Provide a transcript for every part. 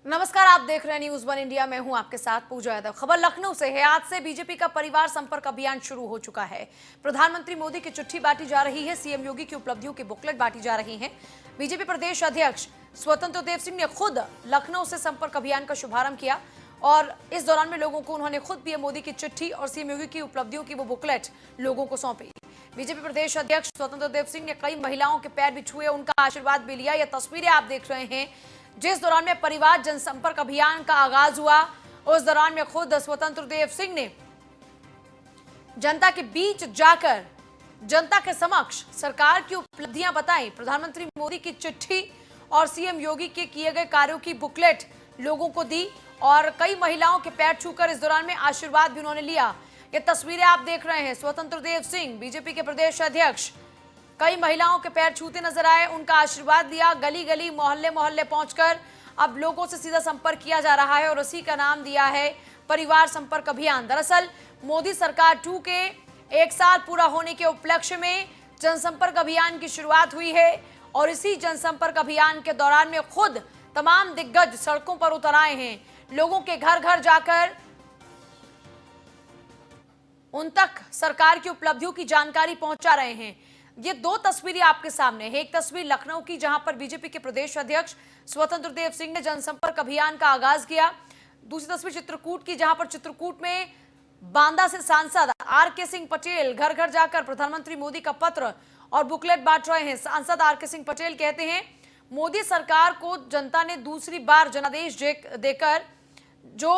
नमस्कार, आप देख रहे हैं न्यूज़ वन इंडिया। मैं हूं आपके साथ पूजा यादव। खबर लखनऊ से है। आज से बीजेपी का परिवार संपर्क अभियान शुरू हो चुका है। प्रधानमंत्री मोदी की चिट्ठी बांटी जा रही है, सीएम योगी की उपलब्धियों की बुकलेट बांटी जा रही है। बीजेपी प्रदेश अध्यक्ष स्वतंत्र देव सिंह ने खुद लखनऊ से संपर्क अभियान का शुभारंभ किया और इस दौरान में लोगों को उन्होंने खुद पीएम मोदी की चिट्ठी और सीएम योगी की उपलब्धियों की वो बुकलेट लोगों को सौंपी। बीजेपी प्रदेश अध्यक्ष स्वतंत्र देव सिंह ने कई महिलाओं के पैर भी छुए, उनका आशीर्वाद भी लिया। यह तस्वीरें आप देख रहे हैं जिस दौरान में परिवार जनसंपर्क अभियान का आगाज हुआ। उस दौरान में खुद स्वतंत्र देव सिंह ने जनता के बीच जाकर जनता के समक्ष सरकार की उपलब्धियां बताई। प्रधानमंत्री मोदी की चिट्ठी और सीएम योगी के किए गए कार्यों की बुकलेट लोगों को दी और कई महिलाओं के पैर छूकर इस दौरान में आशीर्वाद भी उन्होंने लिया। ये तस्वीरें आप देख रहे हैं। स्वतंत्र देव सिंह बीजेपी के प्रदेश अध्यक्ष कई महिलाओं के पैर छूते नजर आए, उनका आशीर्वाद लिया। गली गली मोहल्ले मोहल्ले पहुंचकर अब लोगों से सीधा संपर्क किया जा रहा है और उसी का नाम दिया है परिवार संपर्क अभियान। दरअसल मोदी सरकार 2 के 1 साल पूरा होने के उपलक्ष्य में जनसंपर्क अभियान की शुरुआत हुई है और इसी जनसंपर्क अभियान के दौरान में खुद तमाम दिग्गज सड़कों पर उतर आए हैं। लोगों के घर घर जाकर उन तक सरकार की उपलब्धियों की जानकारी पहुंचा रहे हैं। ये 2 तस्वीरें आपके सामने है। एक तस्वीर लखनऊ की जहां पर बीजेपी के प्रदेश अध्यक्ष स्वतंत्र देव सिंह ने जनसंपर्क अभियान का आगाज किया। दूसरी तस्वीर चित्रकूट की जहां पर चित्रकूट में बांदा से सांसद आर.के. सिंह पटेल घर घर जाकर प्रधानमंत्री मोदी का पत्र और बुकलेट बांट रहे हैं। सांसद आर.के. सिंह पटेल कहते हैं मोदी सरकार को जनता ने दूसरी बार जनादेश देकर जो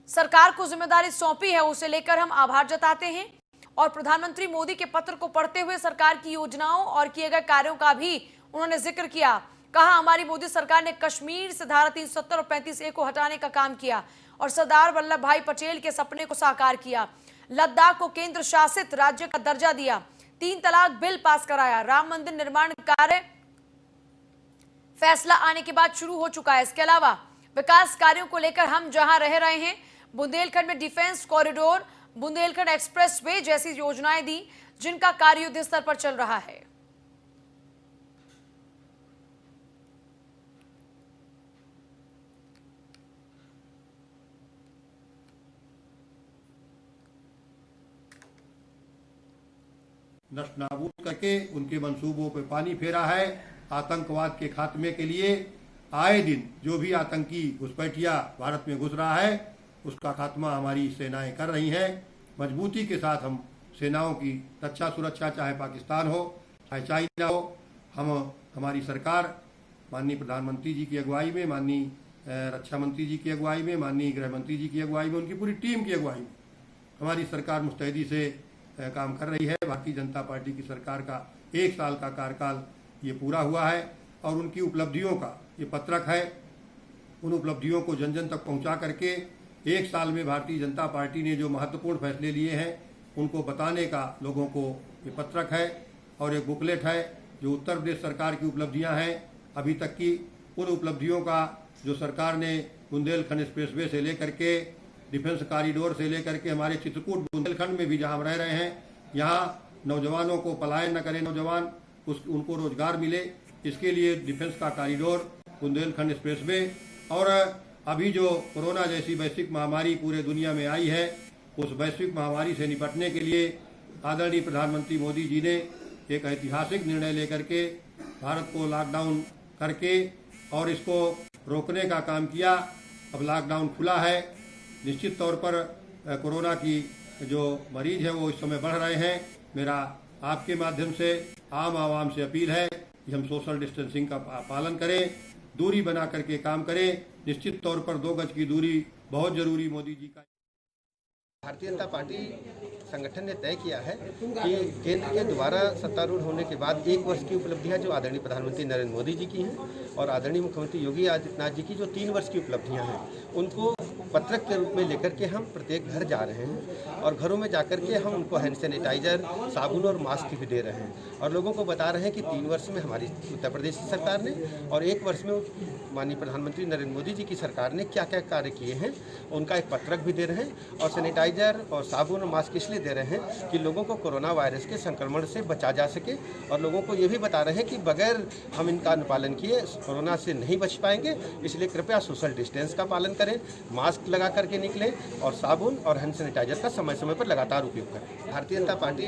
सरकार को जिम्मेदारी सौंपी है उसे लेकर हम आभार जताते हैं और प्रधानमंत्री मोदी के पत्र को पढ़ते हुए सरकार की योजनाओं और किए गए कार्यों का भी उन्होंने जिक्र किया। कहा हमारी मोदी सरकार ने कश्मीर से धारा 370 और 35A को हटाने का काम किया और सरदार वल्लभ भाई पटेल के सपने को साकार किया। लद्दाख को केंद्र शासित राज्य का दर्जा दिया। 3 तलाक बिल पास कराया। राम मंदिर निर्माण कार्य फैसला आने के बाद शुरू हो चुका है। इसके अलावा विकास कार्यों को लेकर हम जहां रह रहे हैं, बुंदेलखंड में डिफेंस कॉरिडोर, बुंदेलखंड एक्सप्रेसवे जैसी योजनाएं दी जिनका कार्य युद्ध स्तर पर चल रहा है। नष्ट नाबूद करके उनके मंसूबों पर पानी फेरा है। आतंकवाद के खात्मे के लिए आए दिन जो भी आतंकी घुसपैठिया भारत में घुस रहा है उसका खात्मा हमारी सेनाएं कर रही हैं। मजबूती के साथ हम सेनाओं की रक्षा सुरक्षा, चाहे पाकिस्तान हो चाहे चाइना हो, हमारी सरकार माननीय प्रधानमंत्री जी की अगुवाई में, माननीय रक्षा मंत्री जी की अगुवाई में, माननीय गृह मंत्री जी की अगुवाई में, उनकी पूरी टीम की अगुवाई में हमारी सरकार मुस्तैदी से काम कर रही है। भारतीय जनता पार्टी की सरकार का 1 साल का कार्यकाल ये पूरा हुआ है और उनकी उपलब्धियों का ये पत्रक है। उन उपलब्धियों को जन जन तक पहुंचा करके 1 साल में भारतीय जनता पार्टी ने जो महत्वपूर्ण फैसले लिए हैं उनको बताने का लोगों को ये पत्रक है और एक बुकलेट है जो उत्तर प्रदेश सरकार की उपलब्धियां हैं अभी तक की। उन उपलब्धियों का जो सरकार ने बुंदेलखंड एक्सप्रेसवे से लेकर के डिफेंस कॉरिडोर से लेकर के हमारे चित्रकूट बुंदेलखंड में भी जहां हम रह रहे हैं, यहाँ नौजवानों को पलायन न करें, नौजवान उनको रोजगार मिले, इसके लिए डिफेंस का कॉरिडोर, बुंदेलखंड एक्सप्रेसवे और अभी जो कोरोना जैसी वैश्विक महामारी पूरे दुनिया में आई है उस वैश्विक महामारी से निपटने के लिए आदरणीय प्रधानमंत्री मोदी जी ने एक ऐतिहासिक निर्णय लेकर के भारत को लॉकडाउन करके और इसको रोकने का काम किया। अब लॉकडाउन खुला है। निश्चित तौर पर कोरोना की जो मरीज है वो इस समय बढ़ रहे हैं। मेरा आपके माध्यम से आम आवाम से अपील है कि हम सोशल डिस्टेंसिंग का पालन करें, दूरी बना करके काम करें। निश्चित तौर पर 2 गज की दूरी बहुत जरूरी मोदी जी का। भारतीय जनता पार्टी संगठन ने तय किया है कि केंद्र के दोबारा सत्तारूढ़ होने के बाद 1 वर्ष की उपलब्धियां जो आदरणीय प्रधानमंत्री नरेंद्र मोदी जी की हैं और आदरणीय मुख्यमंत्री योगी आदित्यनाथ जी की जो 3 वर्ष की उपलब्धियां हैं उनको पत्रक के रूप में लेकर के हम प्रत्येक घर जा रहे हैं और घरों में जाकर के हम उनको हैंड सैनिटाइजर, साबुन और मास्क भी दे रहे हैं और लोगों को बता रहे हैं कि 3 वर्ष में हमारी उत्तर प्रदेश की सरकार ने और 1 वर्ष में माननीय प्रधानमंत्री नरेंद्र मोदी जी की सरकार ने क्या क्या कार्य किए हैं, उनका एक पत्रक भी दे रहे हैं। और सैनिटाइजर और साबुन और मास्क इसलिए दे रहे हैं कि लोगों को कोरोना वायरस के संक्रमण से बचा जा सके और लोगों को ये भी बता रहे हैं कि बगैर हम इनका अनुपालन किए कोरोना से नहीं बच पाएंगे, इसलिए कृपया सोशल डिस्टेंस का पालन करें, मास्क लगा करके निकलें और साबुन और हैंड सैनिटाइजर का समय समय पर लगातार उपयोग करें। भारतीय जनता पार्टी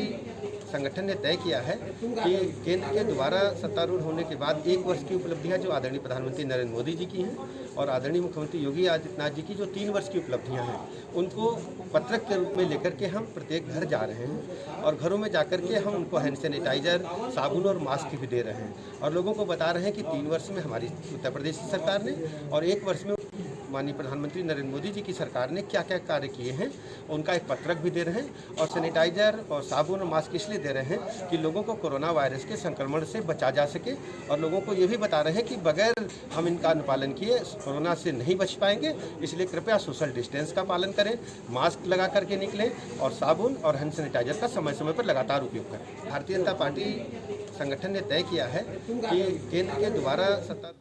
संगठन ने तय किया है कि केंद्र के दोबारा सत्तारूढ़ होने के बाद 1 वर्ष की उपलब्धियां जो आदरणीय प्रधानमंत्री नरेंद्र मोदी जी की हैं और आदरणीय मुख्यमंत्री योगी आदित्यनाथ जी की जो 3 वर्ष की उपलब्धियां हैं, उनको पत्रक के रूप में लेकर के हम प्रत्येक घर जा रहे हैं और घरों में जाकर के हम उनको हैंड सैनिटाइजर, साबुन और मास्क भी दे रहे हैं और लोगों को बता रहे हैं कि 3 वर्ष में हमारी उत्तर प्रदेश की सरकार ने और 1 वर्ष में माननीय प्रधानमंत्री नरेंद्र मोदी जी की सरकार ने क्या क्या कार्य किए हैं, उनका एक पत्रक भी दे रहे हैं। और सैनिटाइजर और साबुन और मास्क इसलिए दे रहे हैं कि लोगों को कोरोना वायरस के संक्रमण से बचा जा सके और लोगों को ये भी बता रहे हैं कि बगैर हम इनका अनुपालन किए कोरोना से नहीं बच पाएंगे, इसलिए कृपया सोशल डिस्टेंस का पालन करें, मास्क लगा करके निकलें और साबुन और हैंड सैनिटाइजर का समय समय पर लगातार उपयोग करें। भारतीय जनता पार्टी संगठन ने तय किया है कि केंद्र के दोबारा सत्ता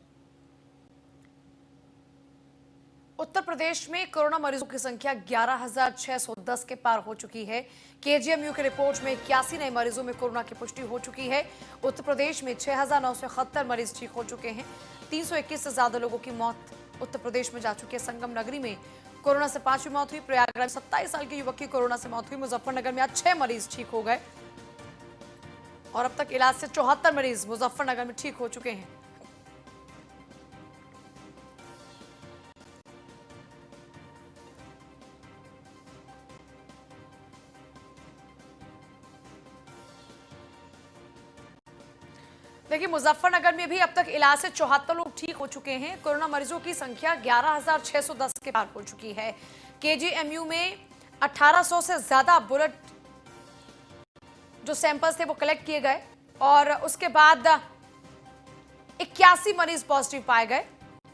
उत्तर प्रदेश में कोरोना मरीजों की संख्या 11,610 के पार हो चुकी है। केजीएमयू की रिपोर्ट में 81 नए मरीजों में कोरोना की पुष्टि हो चुकी है। उत्तर प्रदेश में 6,971 मरीज ठीक हो चुके हैं। 321 से ज्यादा लोगों की मौत उत्तर प्रदेश में जा चुकी है। संगम नगरी में कोरोना से 5वीं मौत हुई। प्रयागराज 27 साल के युवक की कोरोना से मौत हुई। मुजफ्फरनगर में आज 6 मरीज ठीक हो गए और अब तक इलाज से 74 मरीज मुजफ्फरनगर में ठीक हो चुके हैं। देखिए, मुजफ्फरनगर में भी अब तक इलाज से 74 लोग ठीक हो चुके हैं। कोरोना मरीजों की संख्या 11,610 के पार हो चुकी है। केजीएमयू में 1800 से ज्यादा बुलेट जो सैंपल्स थे वो कलेक्ट किए गए और उसके बाद 81 मरीज पॉजिटिव पाए गए।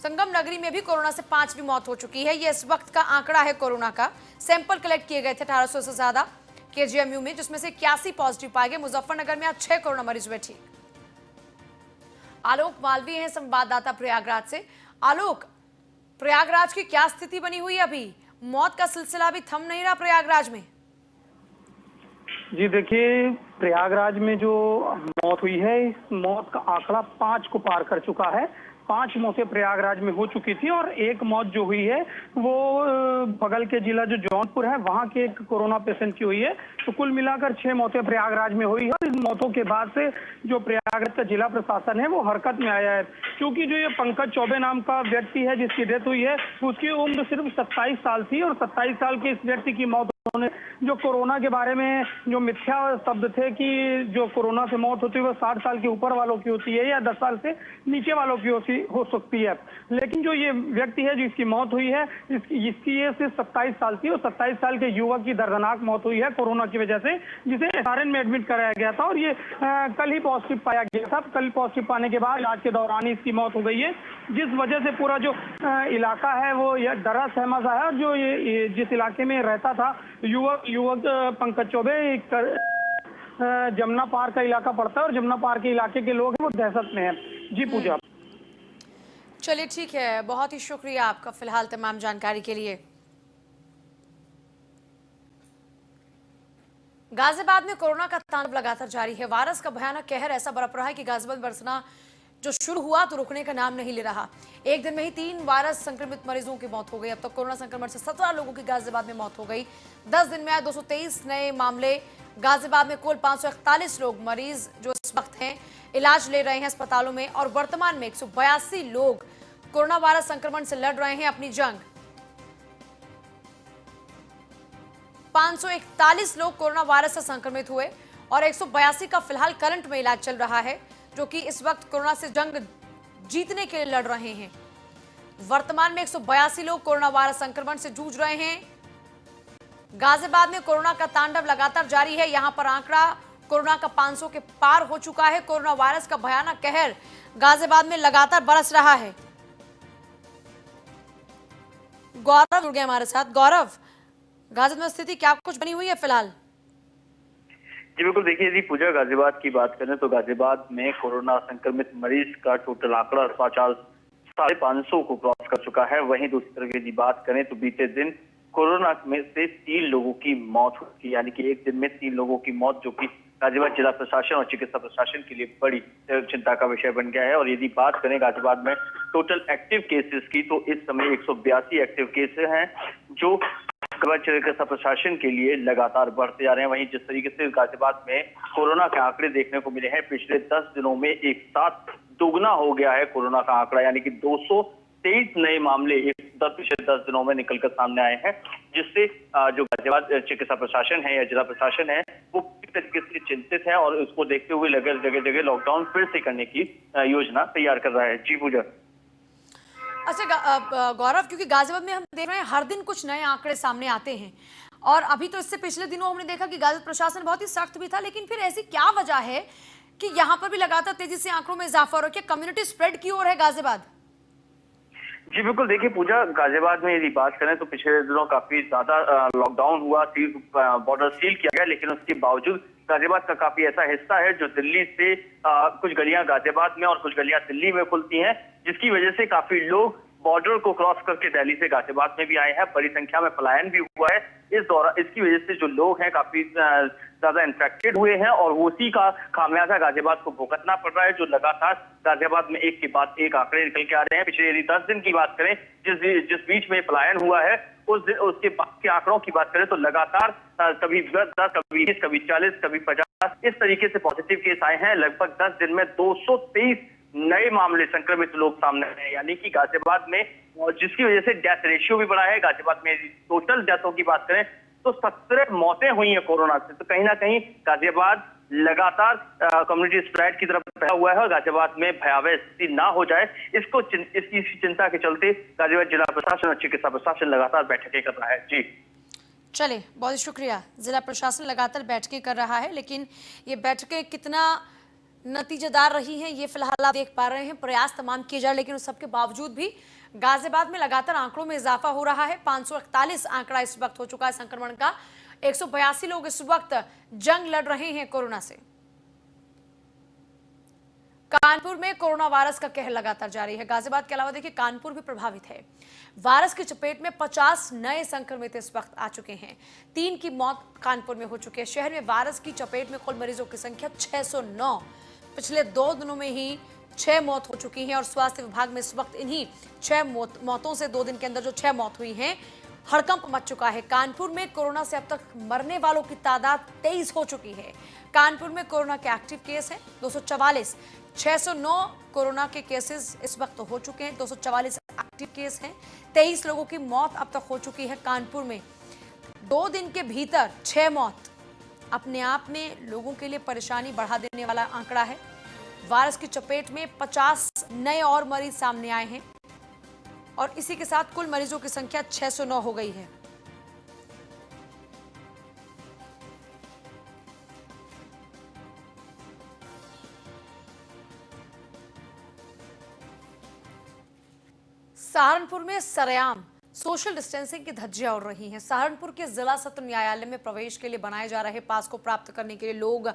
संगम नगरी में भी कोरोना से 5वीं मौत हो चुकी है। ये इस वक्त का आंकड़ा है कोरोना का। सैंपल कलेक्ट किए गए थे 1800 से ज्यादा केजीएमयू में, जिसमें से 81 पॉजिटिव पाए गए। मुजफ्फरनगर में आज 6 कोरोना मरीज हुए ठीक। आलोक मालवीय हैं संवाददाता प्रयागराज से। आलोक, प्रयागराज की क्या स्थिति बनी हुई है? अभी मौत का सिलसिला भी थम नहीं रहा प्रयागराज में। जी देखिए, प्रयागराज में जो मौत हुई है, इस मौत का आंकड़ा 5 को पार कर चुका है। 5 मौतें प्रयागराज में हो चुकी थी और एक मौत जो हुई है वो बगल के जिला जो जौनपुर है वहां के एक कोरोना पेशेंट की हुई है। तो कुल मिलाकर 6 मौतें प्रयागराज में हुई है और इन मौतों के बाद से जो प्रयागराज का जिला प्रशासन है वो हरकत में आया है, क्योंकि जो ये पंकज चौबे नाम का व्यक्ति है जिसकी डेथ हुई है, उसकी उम्र सिर्फ 27 साल थी और 27 साल के इस व्यक्ति की मौत होने जो कोरोना के बारे में जो मिथ्या शब्द थे कि जो कोरोना से मौत होती है वो 60 साल के ऊपर वालों की होती है या 10 साल से नीचे वालों की हो सकती है, लेकिन जो ये व्यक्ति है जिसकी मौत हुई है इसकी ये सिर्फ 27 साल थी और 27 साल के युवक की दर्दनाक मौत हुई है कोरोना की वजह से, जिसे एसआरएन में एडमिट कराया गया था और ये कल ही पॉजिटिव पाया गया था। कल पॉजिटिव पाने के बाद इलाज के दौरान ही इसकी मौत हो गई है, जिस वजह से पूरा जो इलाका है वो डरा सहमा सा है। और जो ये जिस इलाके में रहता था युवक पंकज चौबे जमुना पार का इलाका पड़ता है और जमुना पार के इलाके के लोग हैं वो दहशत में हैं। जी पूजा। चलिए ठीक है, बहुत ही शुक्रिया आपका फिलहाल तमाम जानकारी के लिए। गाजियाबाद में कोरोना का तांडव लगातार जारी है। वायरस का भयानक कहर ऐसा बरप रहा है कि गाजियाबाद बरसना जो शुरू हुआ तो रुकने का नाम नहीं ले रहा। एक दिन में ही 3 वायरस संक्रमित मरीजों की मौत हो गई। अब तक कोरोना संक्रमण से 17 लोगों की गाजियाबाद में मौत हो गई। 10 दिन में आए 223 नए मामले। गाजियाबाद में कुल 541 लोग मरीज जो इस वक्त हैं इलाज ले रहे हैं अस्पतालों में और वर्तमान में 182 लोग कोरोना वायरस संक्रमण से लड़ रहे हैं अपनी जंग। 541 लोग कोरोना वायरस से संक्रमित हुए और 182 का फिलहाल करंट में इलाज चल रहा है, जो कि इस वक्त कोरोना से जंग जीतने के लिए लड़ रहे हैं। वर्तमान में 182 लोग कोरोना वायरस संक्रमण से जूझ रहे हैं। गाजियाबाद में कोरोना का तांडव लगातार जारी है। यहां पर आंकड़ा कोरोना का 500 के पार हो चुका है। कोरोना वायरस का भयानक कहर गाजियाबाद में लगातार बरस रहा है। गौरव जुड़ गए हमारे साथ। गौरव, गाजियाबाद में स्थिति क्या कुछ बनी हुई है फिलहाल? जी बिल्कुल, देखिए यदि पूजा गाजियाबाद की बात करें तो गाजियाबाद में कोरोना संक्रमित मरीज का टोटल आंकड़ा 550 को क्रॉस कर चुका है। वहीं दूसरी तरफ यदि बात करें तो बीते दिन कोरोना में से 3 लोगों की मौत हुई, यानी कि एक दिन में 3 लोगों की मौत, जो कि गाजियाबाद जिला प्रशासन और चिकित्सा प्रशासन के लिए बड़ी चिंता का विषय बन गया है। और यदि बात करें गाजियाबाद में टोटल एक्टिव केसेस की तो इस समय 182 एक्टिव केसेस हैं, जो चिकित्सा प्रशासन के लिए लगातार बढ़ते जा रहे हैं। वहीं जिस तरीके से गाजियाबाद में कोरोना के आंकड़े देखने को मिले हैं, पिछले 10 दिनों में एक साथ दोगुना हो गया है कोरोना का आंकड़ा, यानी कि 223 नए मामले पिछले 10 दिनों में निकलकर सामने आए हैं, जिससे जो गाजियाबाद चिकित्सा प्रशासन है या जिला प्रशासन है वो पूरी तरीके से चिंतित है और उसको देखते हुए जगह जगह लॉकडाउन फिर से करने की योजना तैयार कर रहा है। जी पूजा। अच्छा गौरव, क्योंकि गाजियाबाद में हम देख रहे हैं हर दिन कुछ नए आंकड़े सामने आते हैं, और अभी तो इससे पिछले दिनों हमने देखा कि गाजियाबाद प्रशासन बहुत ही सख्त भी था, लेकिन फिर ऐसी क्या वजह है कि यहाँ पर भी लगातार तेजी से आंकड़ों में इजाफा हो रहा है? क्या कम्युनिटी स्प्रेड की ओर है गाजियाबाद? जी बिल्कुल, देखिए पूजा, गाजियाबाद में यदि बात करें तो पिछले दिनों काफी ज्यादा लॉकडाउन हुआ, बॉर्डर सील किया गया, लेकिन उसके बावजूद गाजियाबाद का काफी ऐसा हिस्सा है जो दिल्ली से कुछ गलियां गाजियाबाद में और कुछ गलियां दिल्ली में खुलती हैं, जिसकी वजह से काफी लोग बॉर्डर को क्रॉस करके दिल्ली से गाजियाबाद में भी आए हैं। बड़ी संख्या में पलायन भी हुआ है इस दौरान। इसकी वजह से जो लोग हैं काफी ज्यादा इन्फेक्टेड हुए हैं और उसी का खामियाजा गाजियाबाद को भुगतना पड़ रहा है, जो लगातार गाजियाबाद में एक के बाद एक आंकड़े निकल के आ रहे हैं। पिछले यदि 10 दिन की बात करें, जिस बीच में पलायन हुआ है, उसके बाद के आंकड़ों की बात करें तो लगातार कभी 10, कभी 20, कभी 40, कभी 50 इस तरीके से पॉजिटिव केस आए हैं। लगभग 10 दिन में 223 नए मामले संक्रमित लोग सामने आए हैं, यानी कि गाजियाबाद में, और जिसकी वजह से डेथ रेशियो भी बढ़ा है। गाजियाबाद में टोटल डेथों की बात करें तो 17 मौतें हुई हैं कोरोना से। तो कहीं ना कहीं गाजियाबाद लगातार कम्युनिटी स्प्रेड की तरफ बढ़ा हुआ है और गाजियाबाद में भयावह स्थिति ना हो जाए, इसकी चिंता के चलते गाजियाबाद जिला प्रशासन और चिकित्सा प्रशासन लगातार बैठकें कर रहा है। जी चले, बहुत शुक्रिया। जिला प्रशासन लगातार बैठकें कर रहा है, लेकिन ये बैठकें कितना नतीजेदार रही हैं ये फिलहाल आप देख पा रहे हैं। प्रयास तमाम किए जा रहे, लेकिन उस सबके बावजूद भी गाजियाबाद में लगातार आंकड़ों में इजाफा हो रहा है। 541 आंकड़ा इस वक्त हो चुका है संक्रमण का। 182 लोग इस वक्त जंग लड़ रहे हैं कोरोना से। कानपुर में कोरोना वायरस का कहर लगातार जारी है। गाजियाबाद के अलावा देखिए कानपुर भी प्रभावित है। वायरस की चपेट में 50 नए संक्रमित इस वक्त आ चुके हैं। 3 की मौत कानपुर में हो चुकी है। शहर में वायरस की चपेट में कुल मरीजों की संख्या 609। पिछले 2 दिनों में ही 6 मौत हो चुकी हैं और स्वास्थ्य विभाग में इस वक्त इन्हीं 6 मौतों से 2 दिन के अंदर जो 6 मौत हुई हैं, हड़कंप मच चुका है। कानपुर में कोरोना से अब तक मरने वालों की तादाद 23 हो चुकी है। कानपुर में कोरोना के एक्टिव केस हैं 244। 609 कोरोना के केसेस इस वक्त हो चुके हैं। 244 एक्टिव केस हैं। 23 लोगों की मौत अब तक हो चुकी है कानपुर में। 2 दिन के भीतर 6 मौत अपने आप में लोगों के लिए परेशानी बढ़ा देने वाला आंकड़ा है। वायरस की चपेट में 50 नए और मरीज सामने आए हैं और इसी के साथ कुल मरीजों की संख्या 609 हो गई है। सहारनपुर में सरेआम सोशल डिस्टेंसिंग की धज्जियां उड़ रही हैं। सहारनपुर के जिला सत्र न्यायालय में प्रवेश के लिए बनाए जा रहे पास को प्राप्त करने के लिए लोग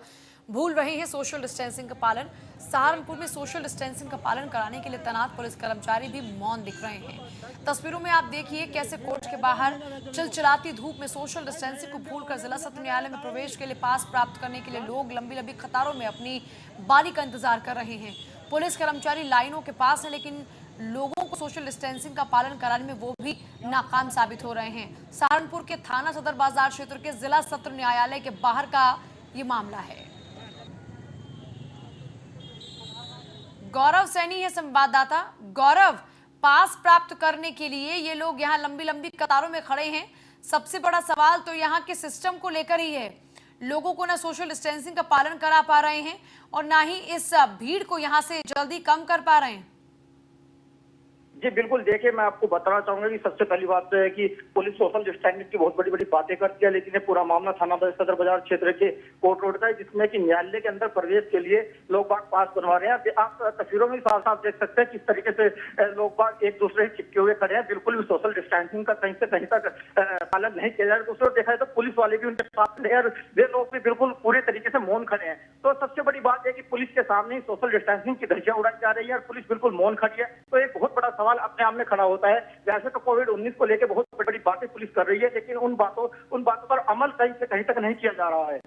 भूल रहे हैं सोशल डिस्टेंसिंग का पालन। सहारनपुर में सोशल डिस्टेंसिंग का पालन कराने के लिए तैनात पुलिस कर्मचारी भी मौन दिख रहे हैं। तस्वीरों में आप देखिए कैसे कोर्ट के बाहर चिलचिलाती धूप में सोशल डिस्टेंसिंग को भूलकर जिला सत्र न्यायालय में प्रवेश के लिए पास प्राप्त करने के लिए लोग लंबी लंबी कतारों में अपनी बारी का इंतजार कर रहे हैं। पुलिस कर्मचारी लाइनों के पास हैं, लेकिन लोगों को सोशल डिस्टेंसिंग का पालन कराने में वो भी नाकाम साबित हो रहे हैं। सहारनपुर के थाना सदर बाजार क्षेत्र के जिला सत्र न्यायालय के बाहर का ये मामला है। गौरव सैनी है संवाददाता। गौरव, पास प्राप्त करने के लिए ये लोग यहाँ लंबी लंबी कतारों में खड़े हैं। सबसे बड़ा सवाल तो यहाँ के सिस्टम को लेकर ही है। लोगों को ना सोशल डिस्टेंसिंग का पालन करा पा रहे हैं और ना ही इस भीड़ को यहाँ से जल्दी कम कर पा रहे हैं। जी बिल्कुल, देखिए मैं आपको बताना चाहूंगा कि सबसे पहली बात तो है कि पुलिस सोशल डिस्टेंसिंग की बहुत बड़ी बड़ी बातें करती है, लेकिन ये पूरा मामला थाना सदर बाजार क्षेत्र के कोर्ट रोड का है, जिसमें कि न्यायालय के अंदर प्रवेश के लिए लोग बाग पास बनवा रहे हैं। आप तस्वीरों में साफ साफ देख सकते हैं किस तरीके से लोग बाग एक दूसरे से चिपके हुए खड़े हैं। बिल्कुल भी सोशल डिस्टेंसिंग का कहीं से कहीं तक पालन नहीं किया जा रहा है। दूसरी ओर देखा जाए तो पुलिस वाले भी उनके साथ हैं और वे लोग भी बिल्कुल पूरे तरीके से मौन खड़े हैं। तो सबसे बड़ी बात है कि पुलिस के सामने ही सोशल डिस्टेंसिंग की धज्जियां उड़ाई जा रही है और पुलिस बिल्कुल मौन खड़ी है। तो एक बहुत बड़ा सवाल अपने आप में खड़ा होता है। वैसे तो कोविड-19 को लेकर बहुत बड़ी बातें पुलिस कर रही है, लेकिन उन बातों पर अमल कहीं से कहीं तक नहीं किया जा रहा है।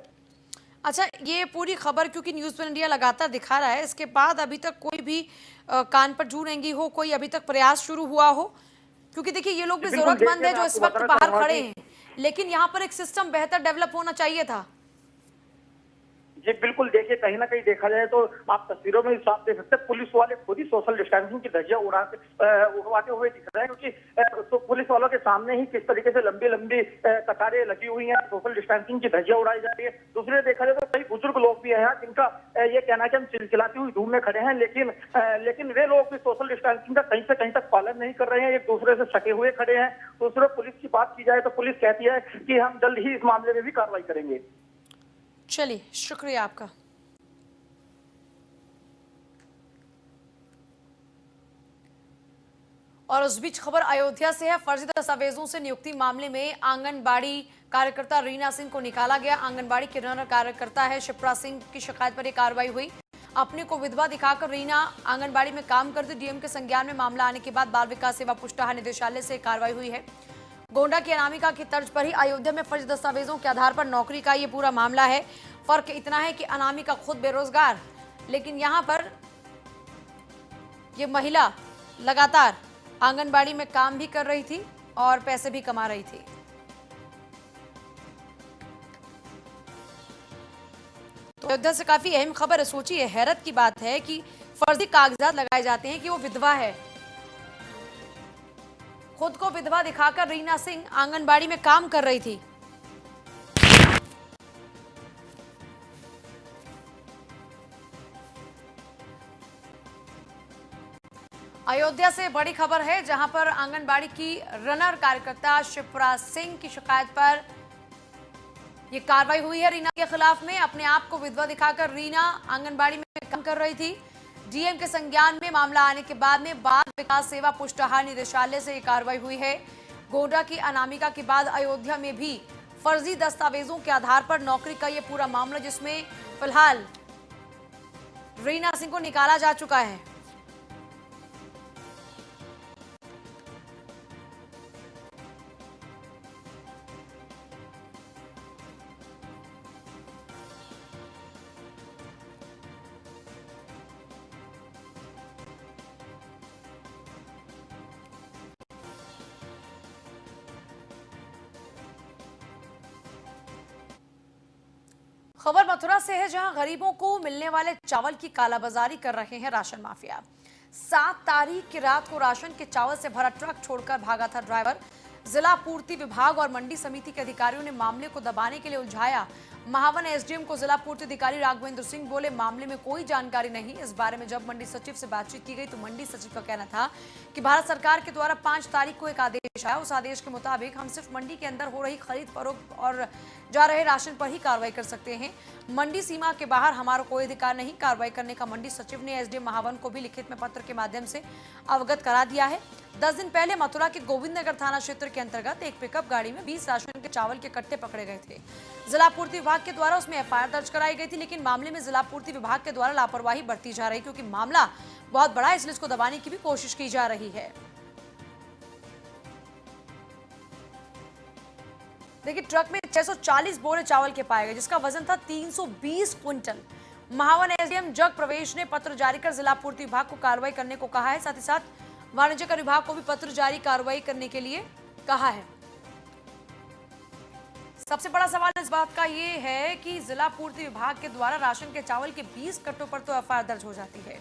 अच्छा, ये पूरी खबर क्योंकि न्यूज़ वन इंडिया लगातार दिखा रहा है, इसके बाद अभी तक कोई भी कान पर जू रेंगी हो, कोई अभी तक प्रयास शुरू हुआ हो? क्योंकि देखिए ये लोग भी बिल्कुल, जरूरतमंद है देखिए, जो मैं इस आपको वक्त बताना बाहर चाहूंगा खड़े कि- हैं, लेकिन यहाँ पर एक सिस्टम बेहतर डेवलप होना चाहिए था। जी बिल्कुल, देखिए कहीं ना कहीं देखा जाए तो आप तस्वीरों में साफ देख सकते हैं पुलिस वाले खुद ही सोशल डिस्टेंसिंग की धज्जियां उड़वाते हुए दिख रहे हैं, क्योंकि तो पुलिस वालों के सामने ही किस तरीके से लंबी लंबी कतारें लगी हुई हैं, सोशल डिस्टेंसिंग की धज्जियां उड़ाई जा रही है। दूसरे देखा जाए तो कई बुजुर्ग लोग भी हैं जिनका ये कहना है कि हम चिलचिलाती हुई धूम में खड़े हैं, लेकिन वे लोग भी सोशल डिस्टेंसिंग का कहीं से कहीं तक पालन नहीं कर रहे हैं, एक दूसरे से सटे हुए खड़े हैं। दूसरे पुलिस की बात की जाए तो पुलिस कहती है कि हम जल्द ही इस मामले में भी कार्रवाई करेंगे। चलिए, शुक्रिया आपका। और उस बीच खबर अयोध्या से है। फर्जी दस्तावेजों से नियुक्ति मामले में आंगनबाड़ी कार्यकर्ता रीना सिंह को निकाला गया। आंगनबाड़ी के रनर कार्यकर्ता है शिप्रा सिंह की शिकायत पर यह कार्रवाई हुई। अपने को विधवा दिखाकर रीना आंगनबाड़ी में काम करती। डीएम के संज्ञान में मामला आने के बाद बाल विकास सेवा पुष्टाहार निदेशालय से कार्रवाई हुई है। गोंडा की अनामिका की तर्ज पर ही अयोध्या में फर्जी दस्तावेजों के आधार पर नौकरी का ये पूरा मामला है। फर्क इतना है कि अनामिका खुद बेरोजगार, लेकिन यहाँ पर ये महिला लगातार आंगनबाड़ी में काम भी कर रही थी और पैसे भी कमा रही थी। तो अयोध्या से काफी अहम खबर है। सोचिए, हैरत की बात है कि फर्जी कागजात लगाए जाते हैं कि वो विधवा है। खुद को विधवा दिखाकर रीना सिंह आंगनबाड़ी में काम कर रही थी। अयोध्या से बड़ी खबर है, जहां पर आंगनबाड़ी की रनर कार्यकर्ता शिप्रा सिंह की शिकायत पर यह कार्रवाई हुई है रीना के खिलाफ में। अपने आप को विधवा दिखाकर रीना आंगनबाड़ी में काम कर रही थी। डीएम के संज्ञान में मामला आने के बाद में बाल विकास सेवा पुष्टाहार निदेशालय से यह कार्रवाई हुई है। गोंडा की अनामिका के बाद अयोध्या में भी फर्जी दस्तावेजों के आधार पर नौकरी का यह पूरा मामला, जिसमें फिलहाल रीना सिंह को निकाला जा चुका है। खबर मथुरा से है, जहां गरीबों को मिलने वाले चावल की कालाबाजारी कर रहे हैं राशन माफिया। 7 तारीख की रात को राशन के चावल से भरा ट्रक छोड़कर भागा था ड्राइवर। जिला पूर्ति विभाग और मंडी समिति के अधिकारियों ने मामले को दबाने के लिए उलझाया। महावन एसडीएम को जिला पूर्ति अधिकारी राघवेंद्र सिंह बोले, मामले में कोई जानकारी नहीं। इस बारे में जब मंडी सचिव से बातचीत की गई तो मंडी सचिव का कहना था कि भारत सरकार के द्वारा 5 तारीख को एक आदेश आया। उस आदेश के मुताबिक हम सिर्फ मंडी के अंदर हो रही खरीद फरोख्त और जा रहे राशन पर ही कार्रवाई कर सकते हैं। मंडी सीमा के बाहर हमारा कोई अधिकार नहीं कार्रवाई करने का मंडी सचिव ने एसडीएम महावन को भी लिखित में पत्र के माध्यम से अवगत करा दिया है। 10 दिन पहले मथुरा के गोविंद नगर थाना क्षेत्र के अंतर्गत एक पिकअप गाड़ी में 20 राशन के चावल के कट्टे पकड़े गए थे। जिला पूर्ति विभाग के द्वारा उसमें एफआईआर दर्ज कराई गई थी, लेकिन मामले में जिला पूर्ति विभाग के द्वारा लापरवाही बरती जा रही, क्योंकि मामला बहुत बड़ा है, इसलिए इसको दबाने की भी कोशिश की जा रही है। देखिए, ट्रक में 640 बोरे चावल के पाए गए, जिसका वजन था 320 क्विंटल। महावन एसडीएम जग प्रवेश ने पत्र जारी कर जिला पूर्ति विभाग को कार्रवाई करने को कहा है। साथ ही साथ वाणिज्य कर विभाग को भी पत्र जारी कार्रवाई करने के लिए कहा है। सबसे बड़ा सवाल इस बात का ये है कि जिला पूर्ति विभाग के द्वारा राशन के चावल के 20 कट्टों पर तो एफआईआर दर्ज हो जाती है,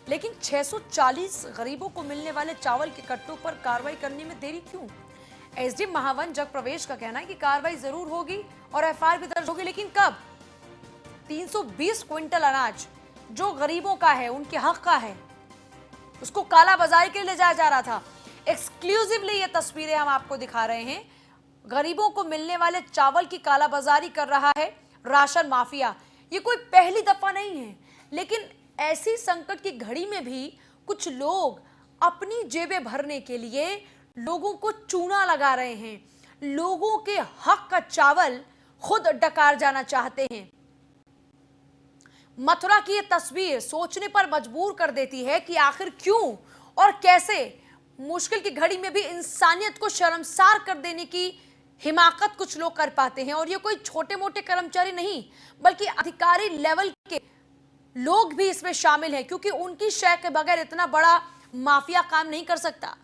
लेकिन 640 गरीबों को मिलने वाले चावल के कट्टों पर कार्रवाई करने में देरी क्यों? एसडीएम महावन जग प्रवेश का कहना है कि कार्रवाई जरूर होगी और एफआईआर भी दर्ज होगी, लेकिन कब? 320 क्विंटल अनाज जो गरीबों का है, उनके हक का है, उसको काला बाजारी के लिए ले जाया जा रहा था। एक्सक्लूसिवली ये तस्वीरें हम आपको दिखा रहे हैं। गरीबों को मिलने वाले चावल की कालाबाजारी कर रहा है राशन माफिया। ये कोई पहली दफा नहीं है, लेकिन ऐसी संकट की घड़ी में भी कुछ लोग अपनी जेबें भरने के लिए लोगों को चूना लगा रहे हैं। लोगों के हक का चावल खुद डकार जाना चाहते हैं। मथुरा की ये तस्वीर सोचने पर मजबूर कर देती है कि आखिर क्यों और कैसे मुश्किल की घड़ी में भी इंसानियत को शर्मसार कर देने की हिमाकत कुछ लोग कर पाते हैं। और ये कोई छोटे मोटे कर्मचारी नहीं, बल्कि अधिकारी लेवल के लोग भी इसमें शामिल हैं, क्योंकि उनकी शय के बगैर इतना बड़ा माफिया काम नहीं कर सकता।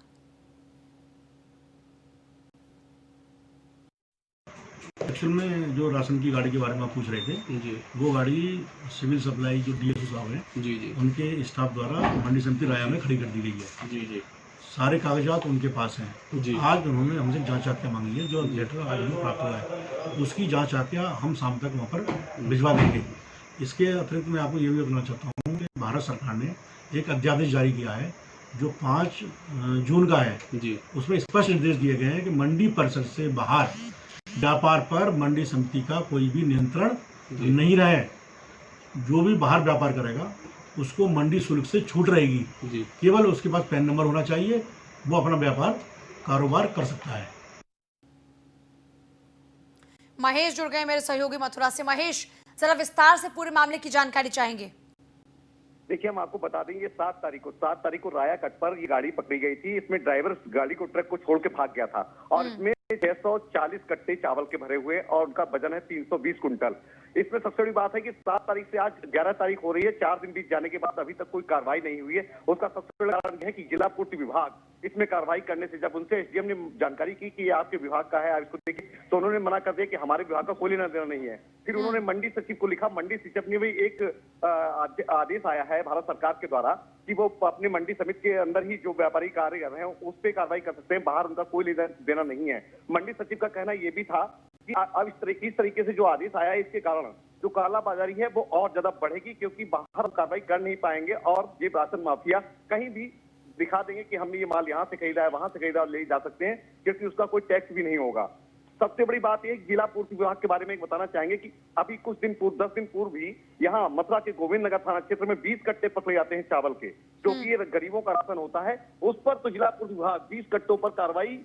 एक्चुअल में जो राशन की गाड़ी के बारे में आप पूछ रहे थे जी, वो गाड़ी सिविल सप्लाई जो डीएसओ साहब हैं जी जी उनके स्टाफ द्वारा मंडी समिति राया में खड़ी कर दी गई है जी जी। सारे कागजात उनके पास हैं जी। आज उन्होंने हमसे जांच आज्ञा मांगी है, जो लेटर आज हमें प्राप्त हुआ है उसकी जांच आज्ञा हम शाम तक वहाँ पर भिजवा देंगे। इसके अतिरिक्त मैं आपको ये भी बताना चाहता हूँ कि भारत सरकार ने एक अध्यादेश जारी किया है जो 5 जून का है जी। उसमें स्पष्ट निर्देश दिए गए हैं कि मंडी परिसर से बाहर व्यापार पर मंडी समिति का कोई भी नियंत्रण नहीं रहे। जो भी बाहर व्यापार करेगा उसको मंडी शुल्क से छूट रहेगी जी। केवल उसके पास पैन नंबर होना चाहिए, वो अपना व्यापार कारोबार कर सकता है। महेश जुड़ गए मेरे सहयोगी मथुरा से। महेश, जरा विस्तार से पूरे मामले की जानकारी चाहेंगे। देखिए, हम आपको बता देंगे 7 तारीख को राया कट पर ये गाड़ी पकड़ी गई थी। इसमें ड्राइवर गाड़ी को ट्रक को छोड़ के भाग गया था और इसमें 640 कट्टे चावल के भरे हुए और उनका वजन है 320 कुंटल। इसमें सबसे बड़ी बात है कि 7 तारीख से आज 11 तारीख हो रही है, 4 दिन बीत जाने के बाद अभी तक कोई कार्रवाई नहीं हुई है। उसका सबसे बड़ा कारण यह है कि जिला पूर्ति विभाग इसमें कार्रवाई करने से, जब उनसे एसडीएम ने जानकारी की कि ये आपके विभाग का है, आप इसको देखिए, तो उन्होंने मना कर दिया कि हमारे विभाग का कोई लेना देना नहीं है। फिर उन्होंने मंडी सचिव को लिखा। मंडी सचिव ने भी एक आदेश आया है भारत सरकार के द्वारा कि वो अपने मंडी समिति के अंदर ही जो व्यापारी कार्य कर रहे हैं उस पर कार्रवाई कर सकते हैं, बाहर उनका कोई लेना देना नहीं है। मंडी सचिव का कहना ये भी था कि अब इस तरीके से जो आदेश आया है, इसके कारण जो कालाबाजारी है वो और ज्यादा बढ़ेगी, क्योंकि बाहर कार्रवाई कर नहीं पाएंगे और ये राशन माफिया कहीं भी दिखा देंगे कि हमने ये माल यहाँ से खरीदा है, वहां से खरीदा, ले जा सकते हैं, क्योंकि उसका कोई टैक्स भी नहीं होगा। सबसे बड़ी बात यह जिला पूर्ति विभाग के बारे में बताना चाहेंगे कि अभी कुछ दिन पूर्व, 10 दिन पूर्व भी यहाँ मथुरा के गोविंद नगर थाना क्षेत्र में 20 कट्टे पकड़े जाते हैं चावल के, जो कि ये गरीबों का राशन होता है। उस पर तो जिला पूर्ति विभाग 20 कट्टों पर कार्रवाई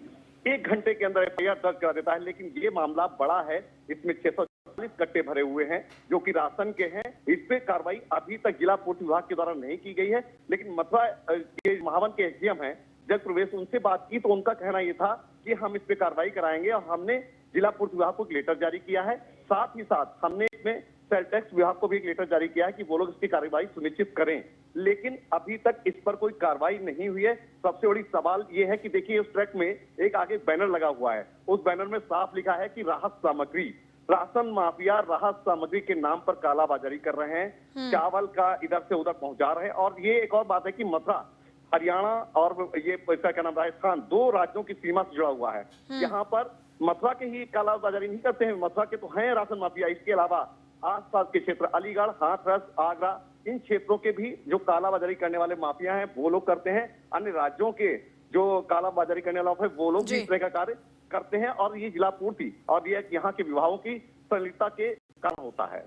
1 घंटे के अंदर एफआईआर दर्ज करा देता है। लेकिन ये मामला बड़ा है, इसमें 640 कट्टे भरे हुए हैं जो कि राशन के हैं। इस पे कार्रवाई अभी तक जिला पूर्ति विभाग के द्वारा नहीं की गई है। लेकिन मथुरा के महावन के एसडीएम हैं जग प्रवेश, उनसे बात की तो उनका कहना यह था कि हम इस पे कार्रवाई कराएंगे और हमने जिला पूर्ति विभाग को एक लेटर जारी किया है। साथ ही साथ हमने इसमें सेल टैक्स विभाग को भी एक लेटर जारी किया है कि वो लोग इसकी कार्रवाई सुनिश्चित करें। लेकिन अभी तक इस पर कोई कार्रवाई नहीं हुई है। सबसे बड़ी सवाल ये है कि देखिए, उस ट्रक में एक आगे बैनर लगा हुआ है, उस बैनर में साफ लिखा है कि राहत सामग्री, राशन माफिया राहत सामग्री के नाम पर कालाबाजारी कर रहे हैं, चावल का इधर से उधर पहुंचा रहे हैं। और ये एक और बात है कि मथुरा, हरियाणा और ये क्या नाम, राजस्थान, 2 राज्यों की सीमा से जुड़ा हुआ है। यहाँ पर मथुरा के ही कालाबाजारी नहीं करते हैं, मथुरा के तो हैं राशन माफिया। इसके अलावा आसपास के क्षेत्र अलीगढ़, हाथरस, आगरा, इन क्षेत्रों के भी जो कालाबाजारी करने वाले माफिया हैं वो लोग करते हैं। अन्य राज्यों के जो कालाबाजारी करने वाले हैं वो लोग भी इस तरह का कार्य करते हैं और ये जिला पूर्ति और ये यहाँ के विभागों की संलिप्तता के कारण होता है।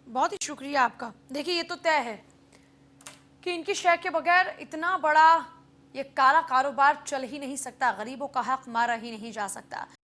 बहुत ही शुक्रिया आपका। देखिए, ये तो तय है कि इनकी शय के बगैर इतना बड़ा ये काला कारोबार चल ही नहीं सकता, गरीबों का हक मारा ही नहीं जा सकता।